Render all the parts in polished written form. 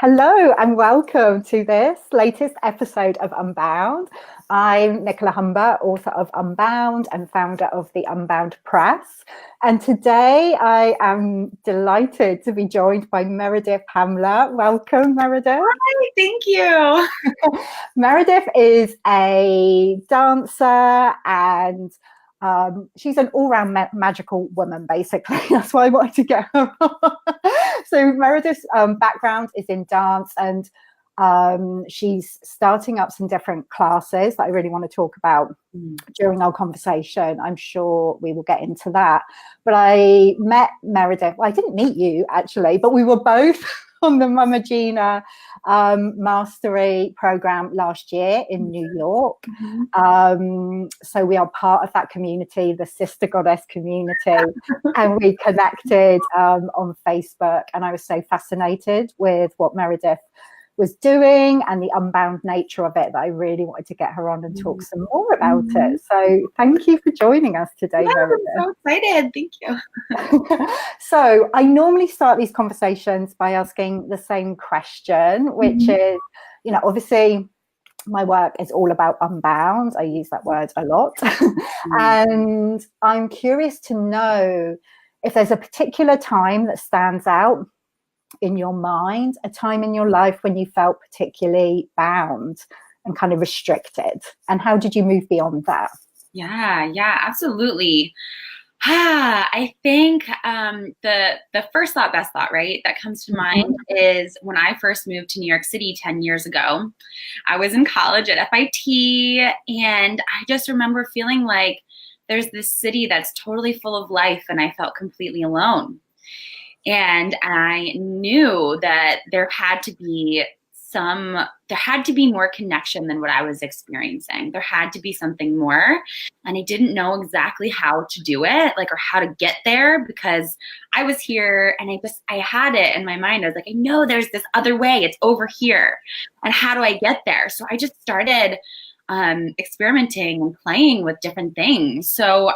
Hello and welcome to this latest episode of Unbound. I'm Nicola Humber, author of Unbound and founder of the Unbound Press. And today I am delighted to be joined by Meredith Hamler. Welcome, Meredith. Hi, thank you. Meredith is a dancer and she's an all-round magical woman, basically. That's why I wanted to get her on. So Meredith's background is in dance, and she's starting up some different classes that I really want to talk about during our conversation. I'm sure we will get into that. But I met Meredith. Well, I didn't meet you, actually, but we were both on the Mama Gena mastery program last year in New York. So we are part of that community, the Sister Goddess community, and we connected on Facebook. And I was so fascinated with what Meredith was doing and the unbound nature of it that I really wanted to get her on and talk some more about it. So thank you for joining us today, Meredith. I'm so excited. Thank you. So I normally start these conversations by asking the same question, which is, you know, obviously my work is all about unbound. I use that word a lot. And I'm curious to know if there's a particular time that stands out in your mind, a time in your life when you felt particularly bound and kind of restricted, and how did you move beyond that? Yeah, absolutely. I think the first thought, best thought, right, that comes to mind is when I first moved to New York City 10 years ago. I was in college at FIT, and I just remember feeling like there's this city that's totally full of life, and I felt completely alone. And I knew that there had to be more connection than what I was experiencing. There had to be something more. And I didn't know exactly how to do it, like, or how to get there, because I was here and I had it in my mind. I was like, I know there's this other way. It's over here. And how do I get there? So I just started experimenting and playing with different things. So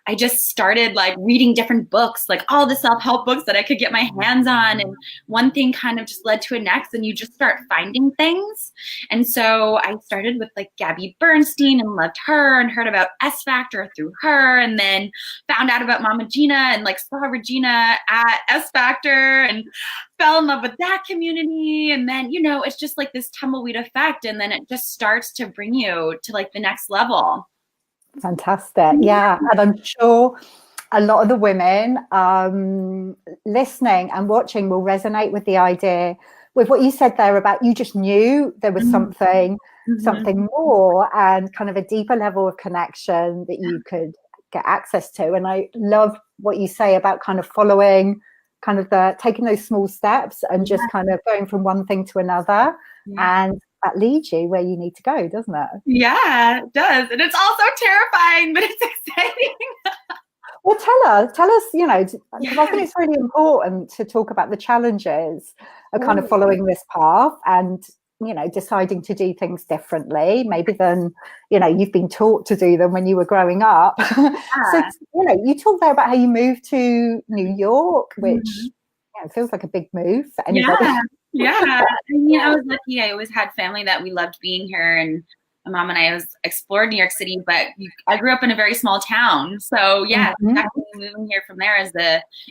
I just started like reading different books, like all the self-help books that I could get my hands on. And one thing kind of just led to a next, and you just start finding things. And so I started with like Gabby Bernstein and loved her and heard about SFactor through her, and then found out about Mama Gena and like saw Regina at SFactor and fell in love with that community. And then, you know, it's just like this tumbleweed effect. And then it just starts to bring you to like the next level. Fantastic. Yeah. And I'm sure a lot of the women listening and watching will resonate with the idea, with what you said there about you just knew there was something more and kind of a deeper level of connection that you could get access to. And I love what you say about kind of following, kind of taking those small steps and just kind of going from one thing to another. And that leads you where you need to go, doesn't it? Yeah, it does. And it's also terrifying, but it's exciting. Well, tell us, you know, because I think it's really important to talk about the challenges of kind of following this path and, you know, deciding to do things differently, maybe than, you know, you've been taught to do them when you were growing up. So, you know, you talked there about how you moved to New York, which feels like a big move for anybody. Yeah. I mean, I was lucky. I always had family that we loved being here, and my mom and I always explored New York City, but I grew up in a very small town. So yeah, definitely moving here from there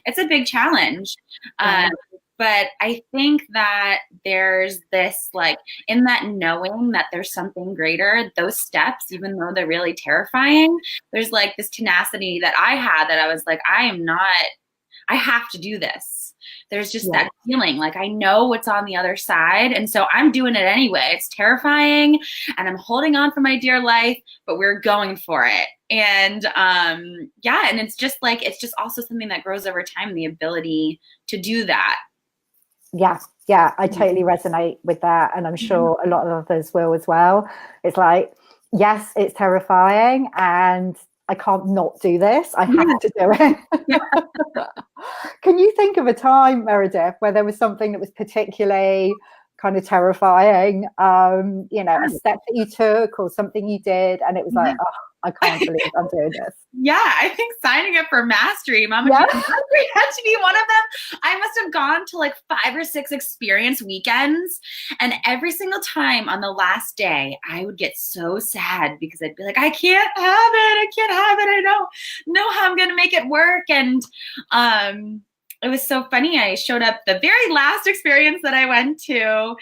it's a big challenge. But I think that there's this, like, in that knowing that there's something greater, those steps, even though they're really terrifying, there's like this tenacity that I had that I was like, I have to do this. There's just that feeling like I know what's on the other side. And so I'm doing it anyway. It's terrifying and I'm holding on for my dear life, but we're going for it. And and it's just also something that grows over time, the ability to do that. Yeah, I totally resonate with that. And I'm sure a lot of others will as well. It's like, yes, it's terrifying and I can't not do this. I have to do it. Can you think of a time, Meredith, where there was something that was particularly kind of terrifying, you know, a step that you took or something you did, and it was like, oh, I can't believe I'm doing this. Yeah, I think signing up for Mastery, Mama Gina Mastery had to be one of them. I must have gone to like 5 or 6 experience weekends. And every single time on the last day, I would get so sad because I'd be like, I can't have it. I can't have it. I don't know how I'm going to make it work. And it was so funny. I showed up the very last experience that I went to.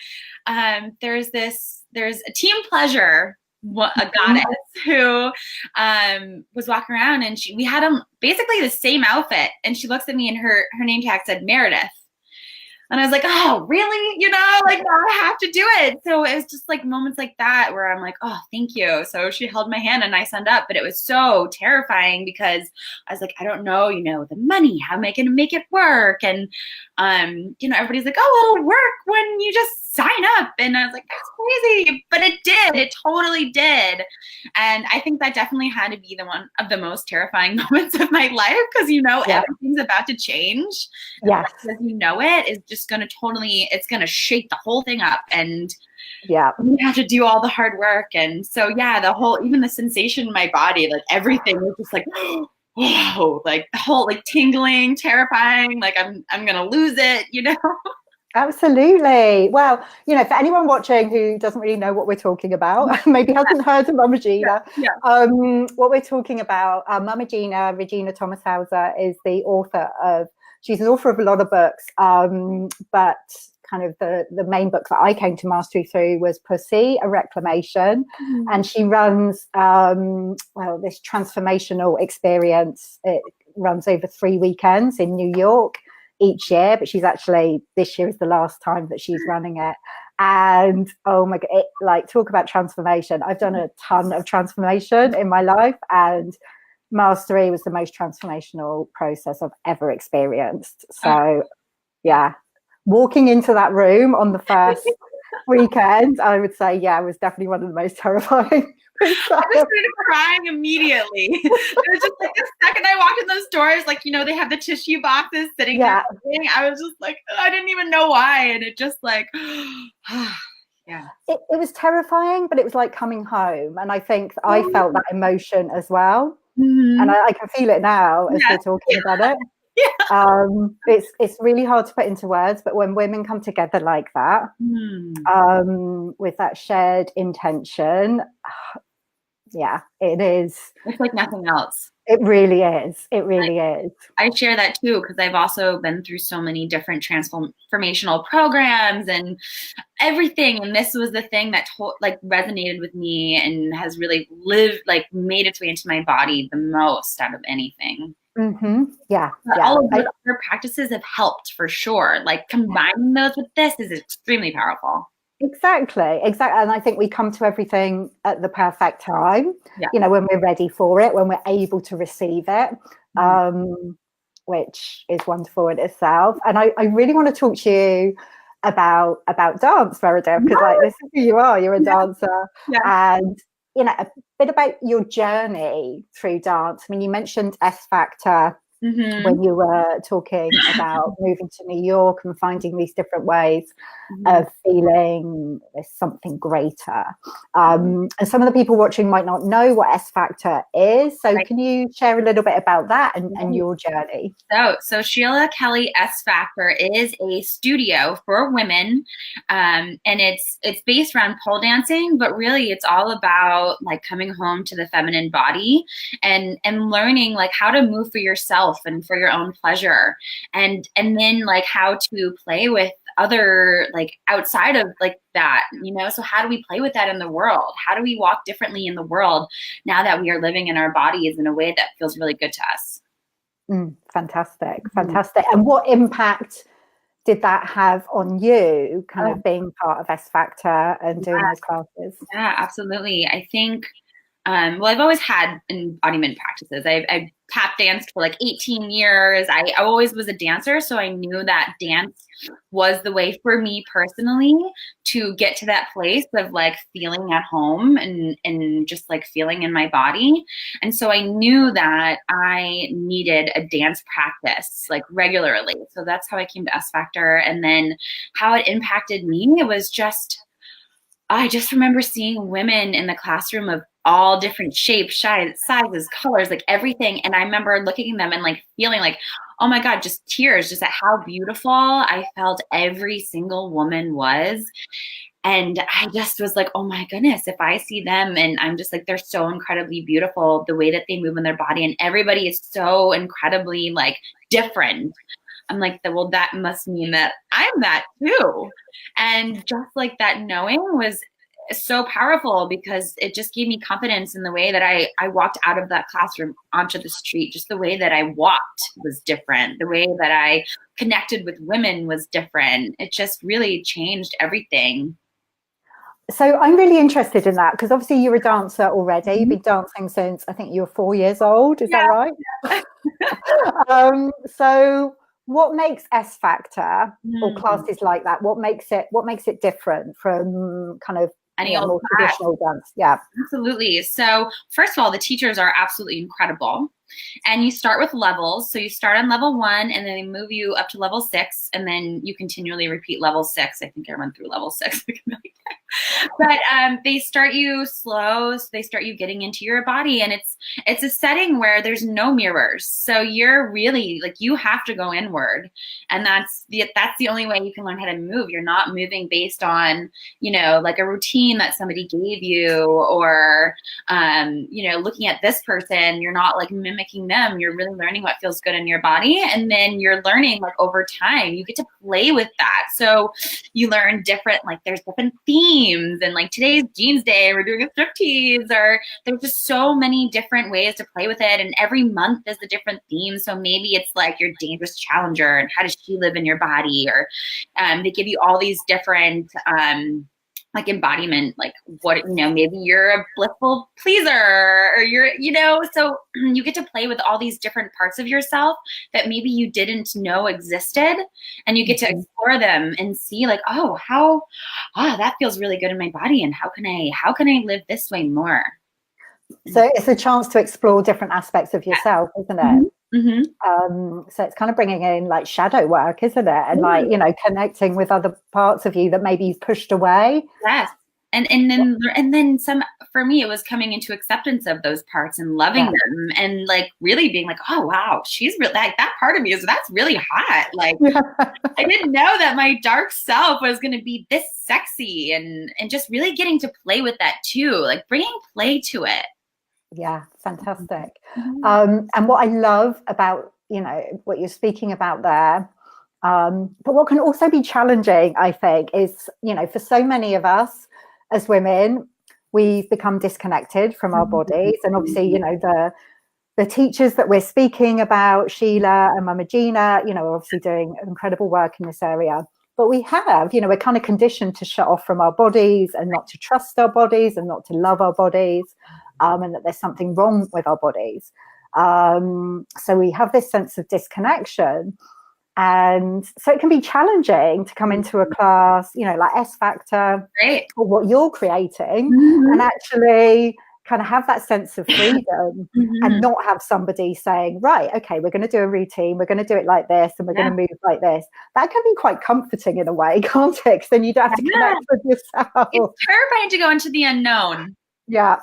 There's a Team Pleasure, a goddess who was walking around, and we had basically the same outfit, and she looks at me and her name tag said Meredith. And I was like, oh, really? You know, like, now I have to do it. So it was just like moments like that where I'm like, oh, thank you. So she held my hand and I signed up, but it was so terrifying because I was like, I don't know, you know, the money, how am I going to make it work? And, you know, everybody's like, oh, it'll work when you just sign up. And I was like, that's crazy. But it did. It totally did. And I think that definitely had to be one of the most terrifying moments of my life because, you know, everything's about to change. Yes. Because you know it is just going to it's going to shake the whole thing up. And you have to do all the hard work. And so, yeah, even the sensation in my body, like everything was just like, whoa, like the whole like tingling, terrifying, like I'm going to lose it, you know? Absolutely. Well, you know, for anyone watching who doesn't really know what we're talking about, maybe hasn't heard of Mama Gena, what we're talking about, Mama Gena, Regina Thomas Hauser, is the author of, she's an author of a lot of books, but kind of the main book that I came to mastery through was Pussy, A Reclamation. And she runs, this transformational experience. It runs over 3 weekends in New York each year, but this year is the last time that she's running it. And oh my God, talk about transformation. I've done a ton of transformation in my life, and mastery was the most transformational process I've ever experienced. So yeah, walking into that room on the first weekend, I would say, it was definitely one of the most terrifying. I just started crying immediately. It was just like the second I walked in those doors, like, you know, they have the tissue boxes sitting there. I was just like, I didn't even know why. And it just like, It was terrifying, but it was like coming home. And I think I felt that emotion as well. And I can feel it now as we're talking about it. It's really hard to put into words, but when women come together like that, with that shared intention, it is. It's like nothing else. It really is. It really is. I share that too, because I've also been through so many different transformational programs and everything. And this was the thing that resonated with me and has really made its way into my body the most out of anything. All of the other practices have helped for sure. Like combining those with this is extremely powerful. Exactly. And I think we come to everything at the perfect time, you know, when we're ready for it, when we're able to receive it, which is wonderful in itself. And I really want to talk to you about dance, Meredith, because this is who you are. You're a dancer. And, you know, a bit about your journey through dance. I mean, you mentioned SFactor when you were talking about moving to New York and finding these different ways of feeling there's something greater. And some of the people watching might not know what SFactor is. So can you share a little bit about that and your journey? So Sheila, Kelley, SFactor is a studio for women. And it's based around pole dancing, but really it's all about like coming home to the feminine body and learning like how to move for yourself and for your own pleasure, and then like how to play with other like outside of like that, you know. So how do we play with that in the world? How do we walk differently in the world now that we are living in our bodies in a way that feels really good to us? Fantastic. And what impact did that have on you, kind of being part of SFactor and doing those classes? Yeah, absolutely. I think I've always had embodiment practices. I've tap danced for like 18 years. I always was a dancer, so I knew that dance was the way for me personally to get to that place of like feeling at home and just like feeling in my body. And so I knew that I needed a dance practice like regularly. So that's how I came to SFactor. And then how it impacted me, it was just, I just remember seeing women in the classroom of all different shapes, sizes, colors, like everything. And I remember looking at them and like feeling like, oh my God, just tears, just at how beautiful I felt every single woman was. And I just was like, oh my goodness, if I see them, and I'm just like, they're so incredibly beautiful, the way that they move in their body, and everybody is so incredibly like different. I'm like, well, that must mean that I'm that too. And just like that knowing was so powerful, because it just gave me confidence in the way that I walked out of that classroom onto the street. Just the way that I walked was different. The way that I connected with women was different. It just really changed everything. So I'm really interested in that, because obviously you're a dancer already. You've been dancing since I think you were 4 years old. Is that right? So what makes SFactor or classes like that? What makes it different from kind of any more traditional dance? Yeah, absolutely. So first of all, the teachers are absolutely incredible. And you start with levels. So you start on level 1, and then they move you up to level 6, and then you continually repeat level 6. I think I went through level 6. But they start you slow. So they start you getting into your body, and it's a setting where there's no mirrors. So you're really like, you have to go inward, and that's the only way you can learn how to move. You're not moving based on, like a routine that somebody gave you, or looking at this person. You're not like mimicking them. You're really learning what feels good in your body, and then you're learning like over time. You get to play with that. So you learn different, like there's different themes, and like today's jeans day, we're doing a striptease, or there's just so many different ways to play with it. And every month is a different theme. So maybe it's like your dangerous challenger, and how does she live in your body? Or they give you all these different like embodiment, like what, maybe you're a blissful pleaser, or you're, so you get to play with all these different parts of yourself that maybe you didn't know existed, and you get to explore them and see like, that feels really good in my body, and how can I live this way more? So it's a chance to explore different aspects of yourself, isn't it? So it's kind of bringing in like shadow work, isn't it? And like, connecting with other parts of you that maybe you've pushed away. Yes. And then some, for me, it was coming into acceptance of those parts and loving them, and like really being like, oh wow, she's really like, that part of me that's really hot. Like I didn't know that my dark self was going to be this sexy, and just really getting to play with that too, like bringing play to it. Yeah, fantastic. And what I love about, what you're speaking about there, but what can also be challenging, I think, is, for so many of us as women, we've become disconnected from our bodies. And obviously, the teachers that we're speaking about, Sheila and Mama Gina, are obviously doing incredible work in this area. But we have, we're kind of conditioned to shut off from our bodies, and not to trust our bodies, and not to love our bodies. And that there's something wrong with our bodies. So we have this sense of disconnection. And so it can be challenging to come into a class, like SFactor, or what you're creating, and actually kind of have that sense of freedom, and not have somebody saying, right, okay, we're going to do a routine, we're going to do it like this, and we're going to move like this. That can be quite comforting in a way, can't it? Because then you don't have to connect with yourself. It's terrifying to go into the unknown. Yeah.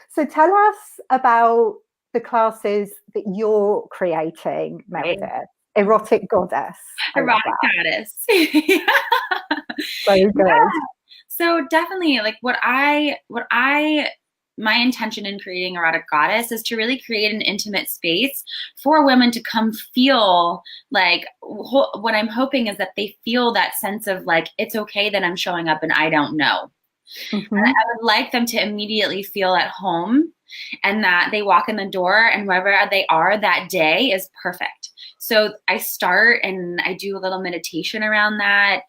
So tell us about the classes that you're creating, Meredith. Erotic Goddess. Erotic Goddess. So good. Yeah. So definitely, like my intention in creating Erotic Goddess is to really create an intimate space for women to come feel like, what I'm hoping is that they feel that sense of like, it's okay that I'm showing up and I don't know. And I would like them to immediately feel at home, and that they walk in the door, and wherever they are that day is perfect. So I start and I do a little meditation around that,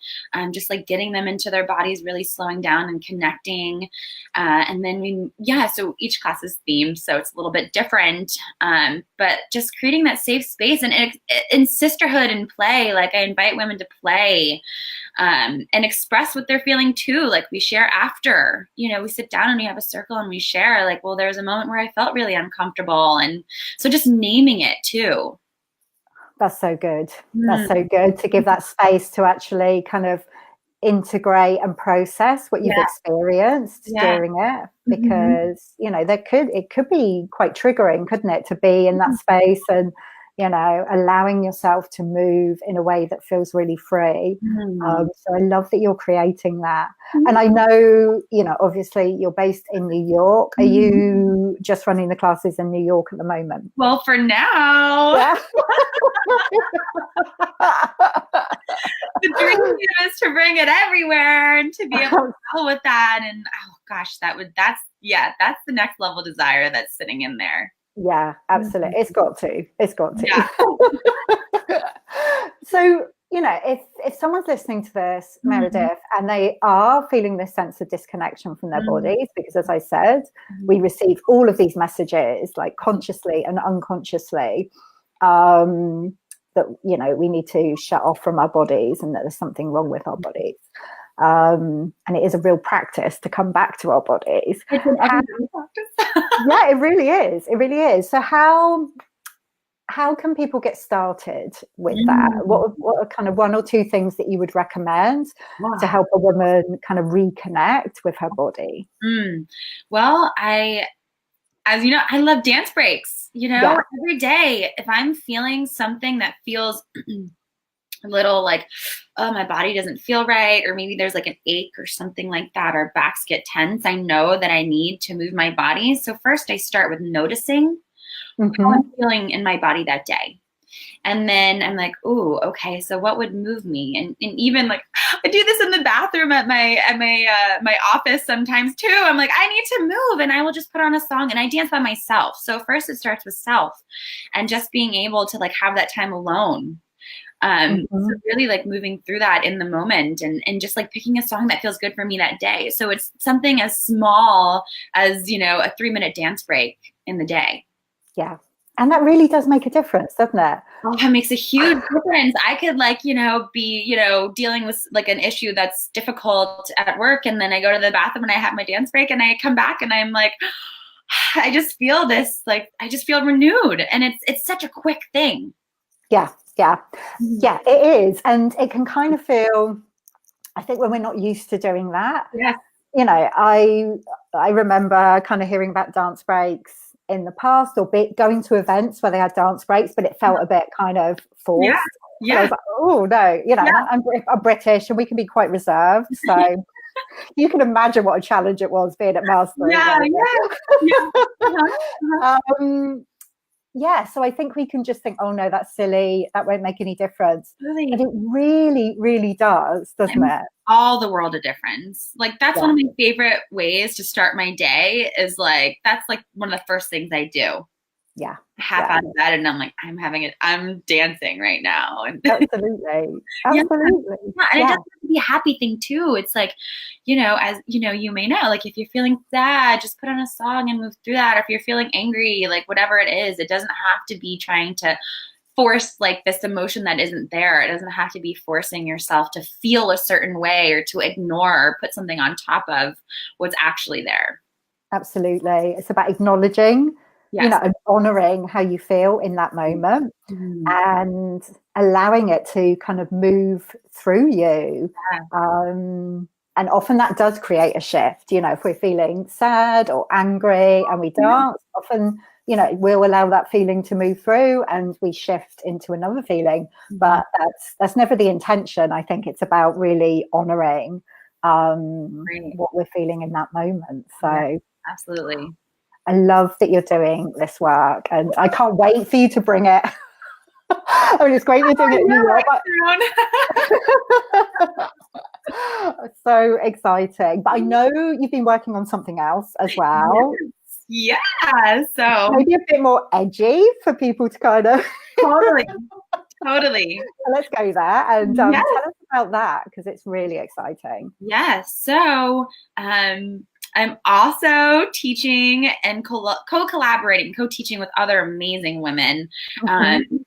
just like getting them into their bodies, really slowing down and connecting. And then so each class is themed, so it's a little bit different, but just creating that safe space, and in sisterhood and play. Like I invite women to play, and express what they're feeling too. Like we share after, we sit down and we have a circle and we share like, well, there's a moment where I felt really uncomfortable. And so just naming it too. That's so good. That's so good to give that space to actually kind of integrate and process what you've experienced during it, because it could be quite triggering, couldn't it, to be in that space and allowing yourself to move in a way that feels really free. So I love that you're creating that. And I know, obviously you're based in New York. Are you just running the classes in New York at the moment? Well, for now. Yeah. The dream is to bring it everywhere and to be able to deal with that. And oh gosh, that's the next level desire that's sitting in there. Yeah, absolutely. It's got to. Yeah. So, if someone's listening to this, Meredith, and they are feeling this sense of disconnection from their bodies, because as I said, we receive all of these messages, like consciously and unconsciously, that, we need to shut off from our bodies and that there's something wrong with our bodies. And it is a real practice to come back to our bodies. It's an everyday practice. Yeah, it really is. It really is. So how can people get started with that? What are kind of one or two things that you would recommend to help a woman kind of reconnect with her body? Well, as you know, I love dance breaks. Every day, if I'm feeling something that feels a little like, oh, my body doesn't feel right, or maybe there's like an ache or something like that, or backs get tense, I know that I need to move my body. So first I start with noticing how I'm feeling in my body that day. And then I'm like, ooh, okay, so what would move me? And even like, I do this in the bathroom at my office sometimes too. I'm like, I need to move, and I will just put on a song and I dance by myself. So first it starts with self and just being able to like have that time alone. So really like moving through that in the moment and just like picking a song that feels good for me that day. So it's something as small as, a 3-minute dance break in the day. Yeah. And that really does make a difference, doesn't it? Oh, that makes a huge difference. I could be, dealing with like an issue that's difficult at work. And then I go to the bathroom and I have my dance break and I come back and I'm like, I just feel this, like, I just feel renewed. And it's such a quick thing. Yeah. Yeah, it is. And it can kind of feel, I think when we're not used to doing that, I remember kind of hearing about dance breaks in the past, or going to events where they had dance breaks, but it felt a bit kind of forced. Yeah. I was like, oh no, I'm British and we can be quite reserved. So you can imagine what a challenge it was being at Master. So I think we can just think, oh no, that's silly, that won't make any difference. Really? But it really, really does, doesn't it? All the world a difference. Like that's one of my favorite ways to start my day, is like, that's like one of the first things I do. Yeah. Out of bed and I'm like, I'm dancing right now. And Absolutely. And it doesn't have to be a happy thing too. It's like, as you may know, like if you're feeling sad, just put on a song and move through that. Or if you're feeling angry, like whatever it is, it doesn't have to be trying to force like this emotion that isn't there. It doesn't have to be forcing yourself to feel a certain way or to ignore or put something on top of what's actually there. Absolutely. It's about acknowledging, and honoring how you feel in that moment and allowing it to kind of move through you. And often that does create a shift. If we're feeling sad or angry and we dance, often, we'll allow that feeling to move through and we shift into another feeling. But that's never the intention. I think it's about really honoring what we're feeling in that moment. So absolutely. I love that you're doing this work, and I can't wait for you to bring it. I mean, it's great you're doing it in New York. So exciting. But I know you've been working on something else as well. Yeah. So maybe a bit more edgy for people to kind of Totally. So let's go there and tell us about that, because it's really exciting. Yes. So I'm also teaching and co-collaborating, co-teaching with other amazing women,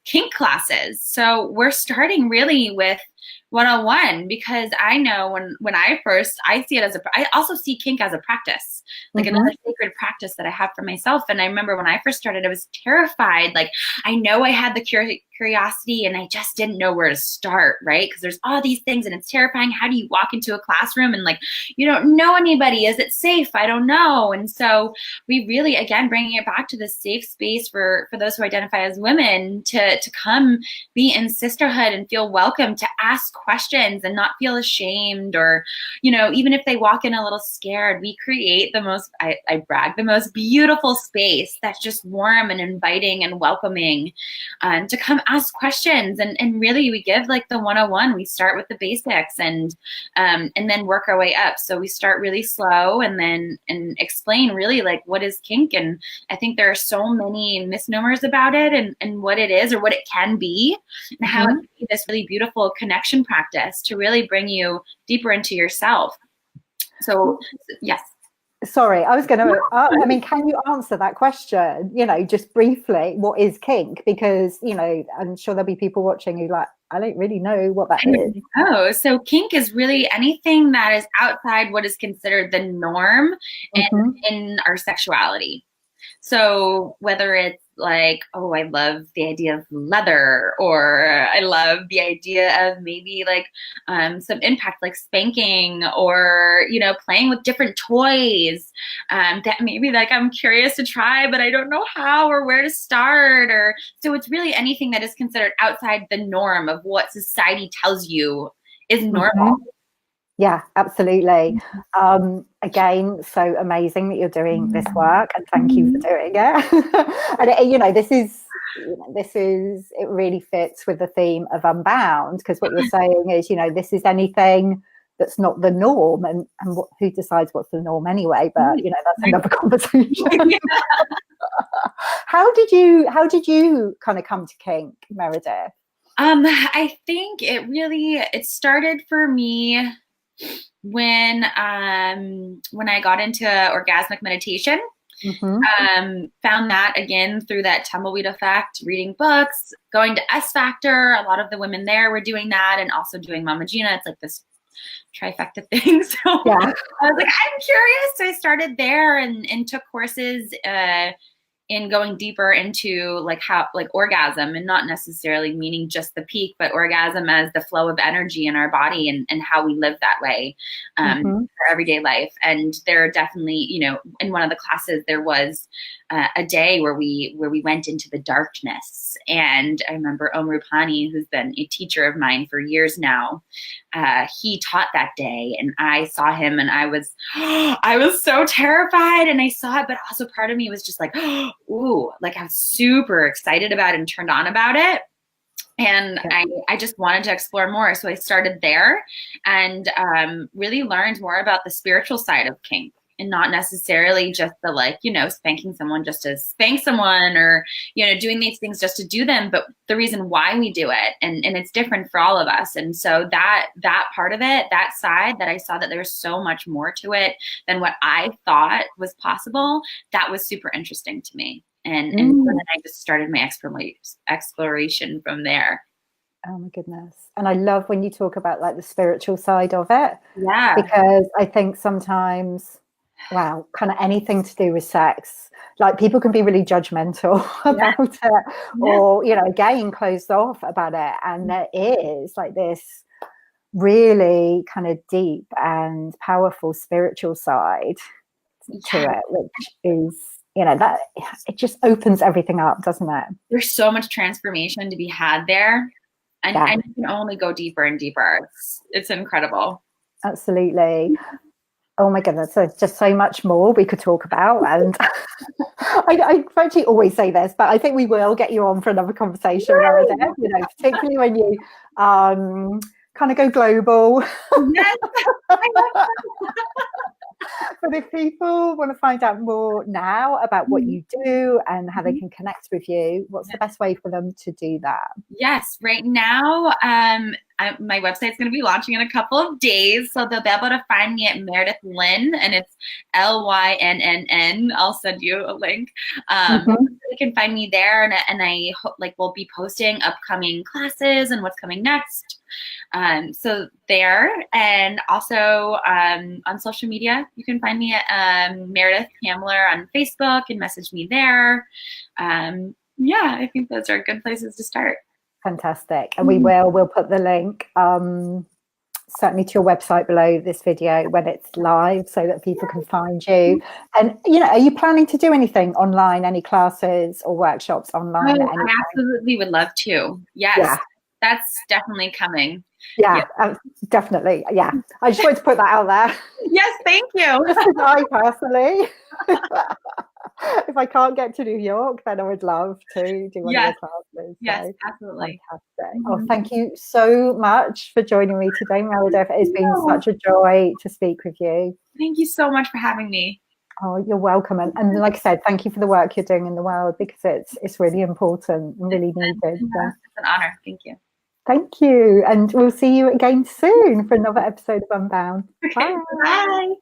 kink classes. So we're starting really with 101, because I know when I see it as I also see kink as a practice, like another sacred practice that I have for myself. And I remember when I first started, I was terrified. Like, I know I had the curiosity, and I just didn't know where to start, right? Because there's all these things and it's terrifying. How do you walk into a classroom and like, you don't know anybody? Is it safe? I don't know. And so we really, again, bringing it back to this safe space for those who identify as women to come be in sisterhood and feel welcome to ask questions and not feel ashamed, or, you know, even if they walk in a little scared, we create the most, I brag, the most beautiful space that's just warm and inviting and welcoming, to come ask questions. And really we give like the 101. We start with the basics and then work our way up. So we start really slow and explain really like what is kink. And I think there are so many misnomers about it and what it is or what it can be, and how it can be this really beautiful connection practice to really bring you deeper into yourself. So yes. Sorry, I was going to, I mean, can you answer that question, you know, just briefly, what is kink? Because, you know, I'm sure there'll be people watching who like, I don't really know what that is. Oh, so kink is really anything that is outside what is considered the norm in our sexuality. So whether it's like, oh, I love the idea of leather, or I love the idea of maybe like some impact like spanking, or, you know, playing with different toys that maybe like I'm curious to try, but I don't know how or where to start. Or so it's really anything that is considered outside the norm of what society tells you is normal. Yeah, absolutely. Again, so amazing that you're doing this work, and thank you for doing it. And it, you know, it really fits with the theme of Unbound, because what you're saying is, you know, this is anything that's not the norm, and who decides what's the norm anyway? But you know, that's another conversation. How did you kind of come to kink, Meredith? I think it started for me when I got into orgasmic meditation. Found that again through that tumbleweed effect, reading books, going to SFactor. A lot of the women there were doing that, and also doing Mama Gina. It's like this trifecta thing. So yeah. I was like, I'm curious. So I started there and took courses in going deeper into like how, like orgasm, and not necessarily meaning just the peak, but orgasm as the flow of energy in our body and how we live that way for everyday life. And there are definitely, you know, in one of the classes, there was a day where we went into the darkness. And I remember Rupani, who's been a teacher of mine for years now, he taught that day, and I saw him, and I was so terrified, and I saw it, but also part of me was just like, ooh, like I was super excited about it and turned on about it. And I just wanted to explore more. So I started there and really learned more about the spiritual side of kink, and not necessarily just the, like, you know, spanking someone just to spank someone, or, you know, doing these things just to do them, but the reason why we do it. And it's different for all of us. And so that part of it, that side that I saw that there's so much more to it than what I thought was possible, that was super interesting to me. And so then I just started my exploration from there. Oh my goodness. And I love when you talk about like the spiritual side of it. Yeah. Because I think sometimes, wow, kind of anything to do with sex, like people can be really judgmental about it, or, you know, again, closed off about it. And there is like this really kind of deep and powerful spiritual side to it, which is, you know, that it just opens everything up, doesn't it? There's so much transformation to be had there. And you can only go deeper and deeper. It's incredible. Absolutely. Oh my goodness, there's just so much more we could talk about. And I actually always say this, but I think we will get you on for another conversation, Meredith, you know, particularly when you kind of go global. Yes. But if people want to find out more now about what you do and how they can connect with you, what's the best way for them to do that? Yes, right now, my website's going to be launching in a couple of days, so they'll be able to find me at Meredith Lynn, and it's LYNNN. I'll send you a link. You can find me there, and I will be posting upcoming classes and what's coming next. So there, and also on social media, you can find me at Meredith Hamler on Facebook and message me there. Yeah, I think those are good places to start. Fantastic. And we'll put the link certainly to your website below this video when it's live, so that people can find you. And are you planning to do anything online, any classes or workshops online? Oh, I absolutely would love to. Yes. Yeah. That's definitely coming. Yeah, definitely. Yeah. I just wanted to put that out there. Yes, thank you. I personally, if I can't get to New York, then I would love to do one of your classes. Yes, absolutely. Fantastic. Oh, thank you so much for joining me today, Meredith. It's been such a joy to speak with you. Thank you so much for having me. Oh, you're welcome. And like I said, thank you for the work you're doing in the world, because it's really important and really needed. It's an honor. Thank you. Thank you. And we'll see you again soon for another episode of Unbound. Okay, bye.